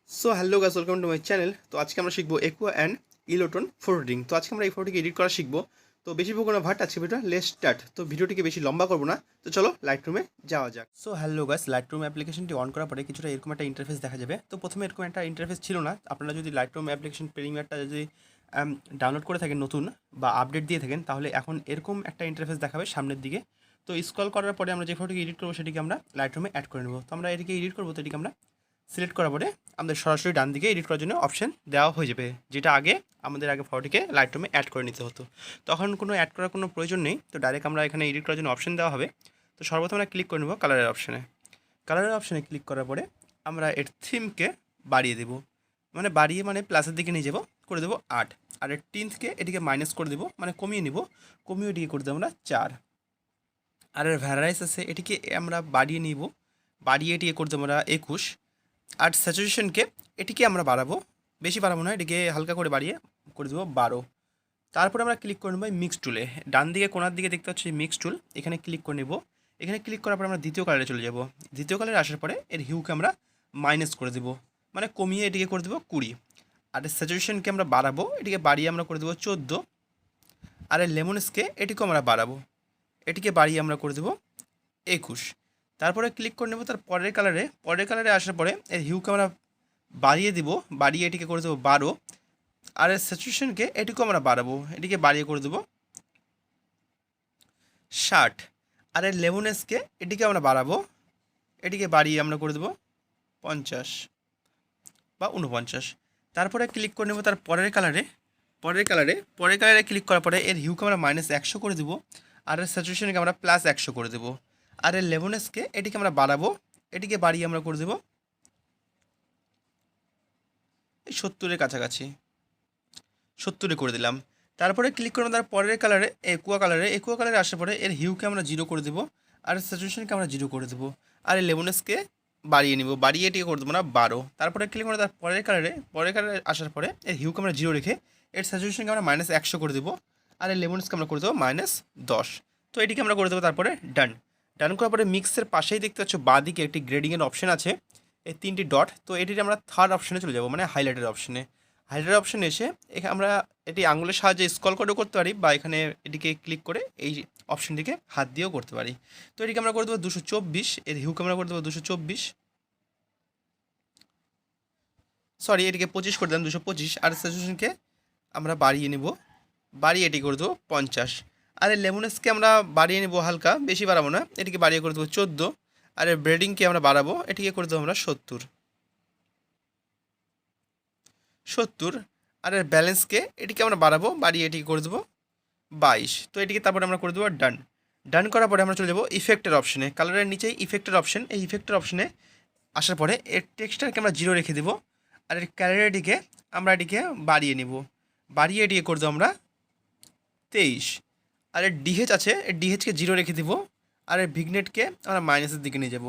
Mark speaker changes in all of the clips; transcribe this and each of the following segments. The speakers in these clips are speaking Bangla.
Speaker 1: So hello guys, welcome to my channel. তো আজকে আমরা শিখবো একুয়া অ্যান্ড ইলেকট্রন ফটোডিং। তো আজকে আমরা এই ফটোটিকে এডিট করা শিখবো। তো বেশি বকবো না ভাট, আজকে ভিডিওটা লেটস স্টার্ট। তো ভিডিওটিকে বেশি লম্বা করবো না, তো চলো লাইট রুমে যাওয়া যাক। So hello guys, light room অ্যাপ্লিকেশনটি অন করার পরে কিছুটা এরকম একটা ইন্টারফেস দেখা যাবে। তো প্রথমে এরকম একটা ইন্টারফেস ছিল না। আপনারা যদি লাইট রুম অ্যাপ্লিকেশন প্রিমিয়ারটা যদি ডাউনলোড করে থাকেন নতুন বা আপডেট দিয়ে থাকেন, তাহলে এখন এরকম একটা ইন্টারফেস দেখাবে সামনের দিকে। তো স্ক্রল করার পরে আমরা যে ফটোটিকে এডিট করবো সেটিকে আমরা লাইট রুমে অ্যাড করে নেবো। তো আমরা এটিকে এডিট করবো, তো এটিকে আমরা সিলেক্ট করার পরে আমাদের সরাসরি ডান দিকে এডিট করার জন্য অপশন দেওয়া হয়ে যাবে, যেটা আমাদের আগে ফটোটিকে লাইট রুমে অ্যাড করে নিতে হতো। তখন কোনো অ্যাড করার কোনো প্রয়োজন নেই। তো ডাইরেক্ট আমরা এখানে এডিট করার জন্য অপশন দেওয়া হবে। তো সর্বপ্রথম আমরা ক্লিক করে নেব কালারের অপশানে। কালারের অপশানে ক্লিক করার পরে আমরা এর থিমকে বাড়িয়ে দেবো, মানে প্লাসের দিকে নিয়ে যাবো, করে দেবো 8। আর এর টিন্থকে এটিকে মাইনাস করে দেবো, মানে কমিয়ে নিব, কমিয়ে এটিকে করে দেবো আমরা 4। আর এর ভ্যারাইস আছে, এটিকে আমরা বাড়িয়ে নিব, বাড়িয়ে এটিকে করে দেবো আমরা 21। আর স্যাচুরেশনকে এটিকে আমরা বাড়াবো, বেশি বাড়াবো না, এটিকে হালকা করে বাড়িয়ে করে দেবো 12। তারপরে আমরা ক্লিক করে নেবো মিক্স টুলে। ডান দিকে কোনার দিকে দেখতে পাচ্ছি মিক্স টুল, এখানে ক্লিক করে নেব। এখানে ক্লিক করার পরে আমরা দ্বিতীয় কালারে চলে যাব। দ্বিতীয় কালারে আসার পরে এর হিউকে আমরা মাইনাস করে দেবো, মানে কমিয়ে এটিকে করে দেবো 20। আর স্যাচুরেশনকে আমরা বাড়াবো, এটিকে বাড়িয়ে আমরা করে দেবো 14। আর এর লেমনেসকে এটিকেও আমরা বাড়াবো, এটিকে বাড়িয়ে আমরা করে দেবো 21। তারপরে ক্লিক করে নেব তার পরের কালারে আসার পরে এর হিউকে আমরা বাড়িয়ে দিব, বাড়িয়ে এটিকে করে দেবো 12। আর এর স্যাচুরেশনকে এটিকেও আমরা বাড়াবো, এটিকে বাড়িয়ে করে দেবো 60। আর এর লেমনেসকে এটিকে আমরা বাড়াবো, এটিকে বাড়িয়ে আমরা করে দেবো 50 বা 49। তারপরে ক্লিক করে নেব তার পরের কালারে ক্লিক করার পরে এর হিউকে আমরা -100 করে দেবো। আর এর স্যাচুরেশনকে আমরা +100 করে দেবো। আর এর লেমনেসকে এটিকে আমরা বাড়াবো, এটিকে বাড়িয়ে আমরা করে দেবো 70-এর কাছাকাছি, 70-এ করে দিলাম। তারপরে ক্লিক করবো তার পরের কালারে একুয়া কালারে আসার পরে এর হিউকে আমরা 0 করে দেবো। আর স্যাচুরেশনকে আমরা 0 করে দেবো। আর এই লেমনেসকে বাড়িয়ে নিব, বাড়িয়ে এটিকে করে দেবো না 12। তারপরে ক্লিক করে তার পরের কালারে আসার পরে এর হিউকে আমরা 0 রেখে এর স্যাচুরেশনকে আমরা -100 করে দেবো। আর এই লেমনেসকে আমরা করে দেবো -10। তো এটিকে আমরা করে দেবো, তারপরে ডান করার পরে মিক্সের পাশেই দেখতে পাচ্ছ বাঁ দিকে একটি গ্রেডিংয়ের অপশন আছে, এই 3টি ডট। তো এটির আমরা থার্ড অপশনে চলে যাবো, মানে হাইলাইটের অপশনে এসে এখানে আমরা এটি আঙুলের সাহায্যে স্ক্রল করেও করতে পারি, বা এখানে এটিকে ক্লিক করে এই অপশনটিকে হাত দিয়েও করতে পারি। তো এটিকে আমরা করে দেবো 224, এর হিউকে আমরা করে দেবো 224, সরি এটিকে 25 করে দিলাম, 225। আর স্যাচুরেশনকে আমরা বাড়িয়ে নেব, বাড়িয়ে এটি করে দেবো 50। আর এই লেমনেসকে আমরা বাড়িয়ে নেব হালকা, বেশি বাড়াবো না, এটিকে বাড়িয়ে করে দেবো 14। আর এর ব্রেডিংকে আমরা বাড়াবো, এটিকে করে দেবো আমরা 70। আর এর ব্যালেন্সকে এটিকে আমরা বাড়াবো, বাড়িয়ে এটিকে করে দেবো 22। তো এটিকে তারপরে আমরা করে দেবো ডান করার পরে আমরা চলে যাবো ইফেক্টের অপশনে। কালারের নিচেই ইফেক্টের অপশন, এই ইফেক্টের অপশনে আসার পরে এর টেক্সচারকে আমরা 0 রেখে দেবো। আর এর ক্যালারিটিকে আমরা এটিকে বাড়িয়ে নেব, বাড়িয়ে এটিকে করে দেবো আমরা 23। আর এর ডিহেচ আছে, এর ডিহেচকে 0 রেখে দেবো। আর এর ভিগনেটকে আমরা মাইনাসের দিকে নিয়ে যাব,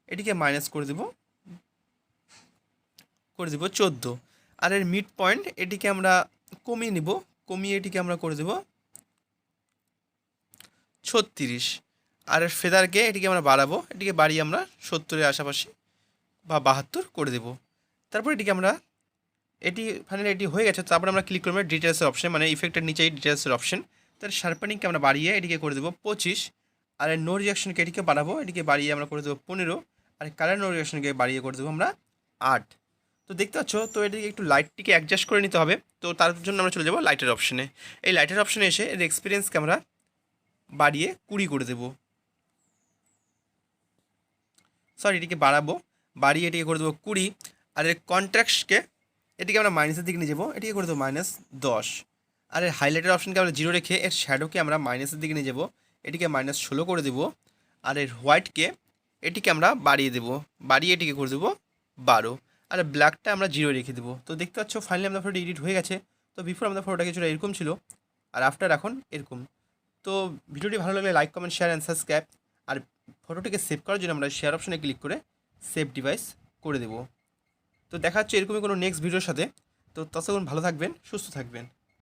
Speaker 1: এটিকে মাইনাস করে দেবো 14। আর এর মিড পয়েন্ট এটিকে আমরা কমিয়ে নিব, কমিয়ে এটিকে আমরা করে দেবো 36। আর এর ফেদারকে এটিকে আমরা বাড়াবো, এটিকে বাড়িয়ে আমরা 70-এর আশেপাশে বা 72 করে দেবো। তারপর এটিকে আমরা ফাইনালি এটি হয়ে গেছে। তারপরে আমরা ক্লিক করবো ডিটেলসের অপশন, মানে ইফেক্টের নিচেই ডিটেলসের অপশন। তার শার্পেনিংকে আমরা বাড়িয়ে এটিকে করে দেবো 25। আর এর নো রিয়াকশনকে এটিকে বাড়াবো, এটিকে বাড়িয়ে আমরা করে দেবো 15। আর কালার নো রিয়াকশনকে বাড়িয়ে করে দেবো আমরা 8। তো দেখতে পাচ্ছ, তো এটিকে একটু লাইটটিকে অ্যাডজাস্ট করে নিতে হবে। তো তার জন্য আমরা চলে যাবো লাইটের অপশনে। এই লাইটের অপশনে এসে এর এক্সপিরিয়েন্সকে আমরা বাড়িয়ে 20 করে দেবো, সরি এটিকে বাড়াবো, বাড়িয়ে এটিকে করে দেবো 20। আর এর কন্ট্রাস্টকে এটিকে আমরা মাইনাসের দিকে নিয়ে যাবো, এটিকে করে দেবো -10। আর এর হাইলাইটের অপশনকে আমরা 0 রেখে এর শ্যাডোকে আমরা মাইনাসের দিকে নিয়ে যাবো, এটিকে -16 করে দেবো। আর এর হোয়াইটকে এটিকে আমরা বাড়িয়ে দেবো, বাড়িয়ে এটিকে করে দেবো 12। আর ব্ল্যাকটা আমরা 0 রেখে দেবো। তো দেখতে পাচ্ছ ফাইনালি আমাদের ফটোটা এডিট হয়ে গেছে। তো বিফোর আমাদের ফটোটা কিছুটা এরকম ছিল, আর আফটার এখন এরকম। তো ভিডিওটি ভালো লাগলে like, comment, share and subscribe. আর ফটোটিকে সেভ করার জন্য আমরা শেয়ার অপশনে ক্লিক করে সেভ ডিভাইস করে দেবো। তো দেখা হচ্ছে এরকমই কোনো নেক্সট ভিডিওর সাথে। তো ততক্ষণ ভালো থাকবেন, সুস্থ থাকবেন।